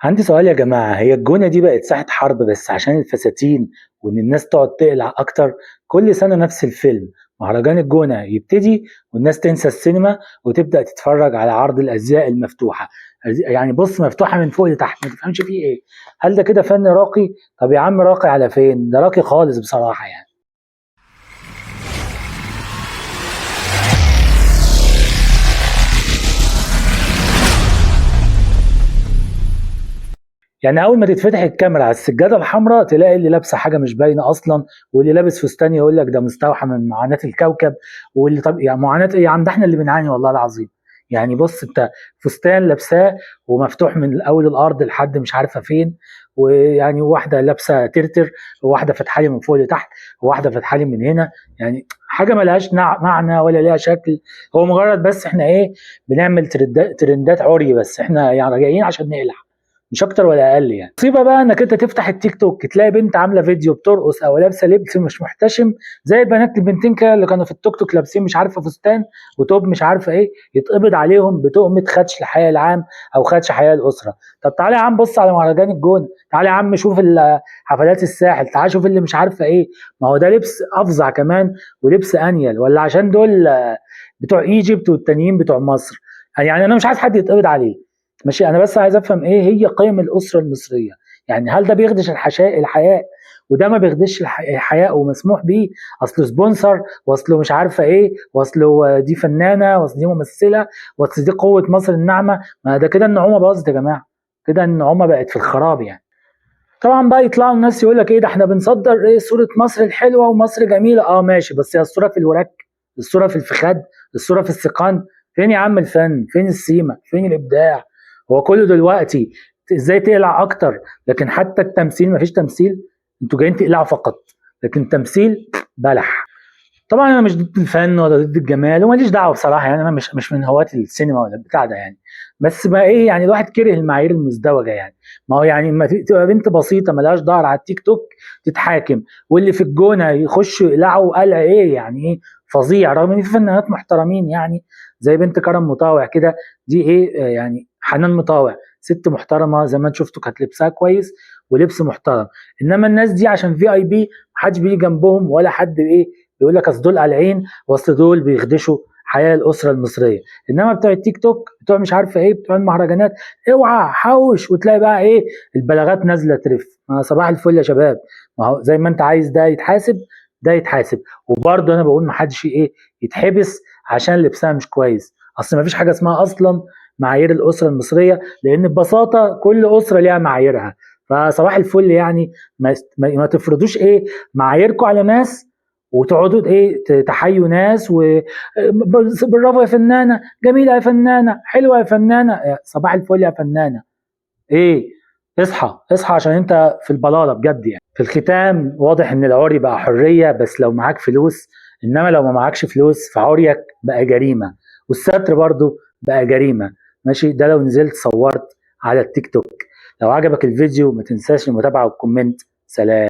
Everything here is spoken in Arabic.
عندي سؤال يا جماعة، هي الجونة دي بقت ساحة حرب بس عشان الفساتين وإن الناس تقعد تقلع أكتر؟ كل سنة نفس الفيلم. مهرجان الجونة يبتدي والناس تنسى السينما وتبدأ تتفرج على عرض الأزياء المفتوحة. يعني بص، مفتوحة من فوق لتحت، ما تفهمش فيه إيه. هل ده كده فن راقي؟ طب يا عم، راقي على فين؟ ده راقي خالص بصراحة يعني. يعني اول ما تتفتح الكاميرا على السجاده الحمراء تلاقي اللي لابسه حاجه مش باينه اصلا، واللي لابس فستان يقول لك ده مستوحى من معاناه الكوكب. واللي طب يعني معاناه ايه يا عم؟ ده احنا اللي بنعاني والله العظيم. يعني بص انت، فستان لابساه ومفتوح من اول الارض لحد مش عارفه فين، ويعني واحده لابسه ترتر، وواحده فاتحه لي من فوق لتحت، وواحده فاتحه لي من هنا. يعني حاجه ملهاش معنى ولا ليها شكل. هو مجرد بس احنا ايه، بنعمل ترندات عري، بس احنا يعني جايين عشان نقلع، مش اكتر ولا اقل. يعني مصيبه بقى انك انت تفتح التيك توك تلاقي بنت عامله فيديو بترقص او لابسه لبس مش محتشم، زي البنات البنتين كده اللي كانوا في التوك توك لابسين مش عارفه فستان وتوب مش عارفه ايه، يتقبض عليهم بتهمه خدش الحياه العام او خدش حياه الاسره. طب تعالى يا عم بص على مهرجان الجونه، تعالى يا عم شوف حفلات الساحل، تعالى شوف اللي مش عارفه ايه. ما هو ده لبس افظع كمان ولبس انيل، ولا عشان دول بتوع ايجيبت والتانيين بتوع مصر؟ يعني انا مش عايز حد يتقبض عليه ماشي، انا بس عايز افهم ايه هي قيم الاسره المصريه. يعني هل ده بيخدش الحياء؟ وده ما بيخدش الحياء ومسموح بيه؟ اصله سبونسر، واصله مش عارفه ايه، واصله دي فنانه، واصل دي ممثله، واصل دي قوه مصر الناعمه. ما ده كده النعومه باظت يا جماعه، كده النعومه بقت في الخراب يعني. طبعا بقى يطلعوا الناس يقول لك ايه ده، احنا بنصدر ايه صوره مصر الحلوه ومصر جميله. اه ماشي، بس هي الصوره في الوراك، الصوره في الفخاد، الصوره في السيقان. فين يا عم الفن؟ فين السيما؟ فين الابداع؟ هو كله دلوقتي ازاي تقلع اكتر، لكن حتى التمثيل مفيش تمثيل. انتوا جايين تقلعوا فقط، لكن تمثيل بلح. طبعا انا مش ضد الفن ولا ضد الجمال وماليش دعوه بصراحه، يعني انا مش من هواة السينما ولا بتاع ده يعني. بس بقى ايه، يعني الواحد كره المعايير المزدوجه يعني. ما هو يعني ما تبقى بنت بسيطه ملهاش ظهر على التيك توك تتحاكم، واللي في الجونه يخشوا يقلعوا قلع ايه يعني؟ ايه فظيع، رغم ان في فنانات محترمين يعني، زي بنت كرم مطاوع كده. دي ايه يعني، حنان مطاوع ست محترمه زي ما انت شفتوا، كانت لبسها كويس ولبس محترم. انما الناس دي عشان في اي بي محدش بيجي جنبهم، ولا حد ايه يقول لك اصل دول قالعين واصل دول بيخدشوا حياه الاسره المصريه. انما بتوع التيك توك، بتوع مش عارفه ايه، بتوع المهرجانات، اوعى حوش وتلاقي بقى ايه، البلاغات نازله ترف. صباح الفل يا شباب، ما هو زي ما انت عايز ده يتحاسب، ده يتحاسب. وبرضه انا بقول ما حدش ايه يتحبس عشان لبسها مش كويس. اصل ما فيش حاجه اسمها اصلا معايير الاسره المصريه، لان ببساطه كل اسره ليها معاييرها. فصباح الفل يعني، ما تفرضوش ايه معاييركم على ناس وتقعدوا ايه تحيوا ناس بالرافع يا فنانه، جميله يا فنانه، حلوه يا فنانه، صباح الفل يا فنانه. ايه، اصحى اصحى عشان انت في البلاله بجد يعني. في الختام، واضح ان العري بقى حريه بس لو معاك فلوس، انما لو ما معكش فلوس فعريك بقى جريمه، والستر برضو بقى جريمه. ماشي، ده لو نزلت صورت على التيك توك. لو عجبك الفيديو ما تنساش المتابعه والكومنت. سلام.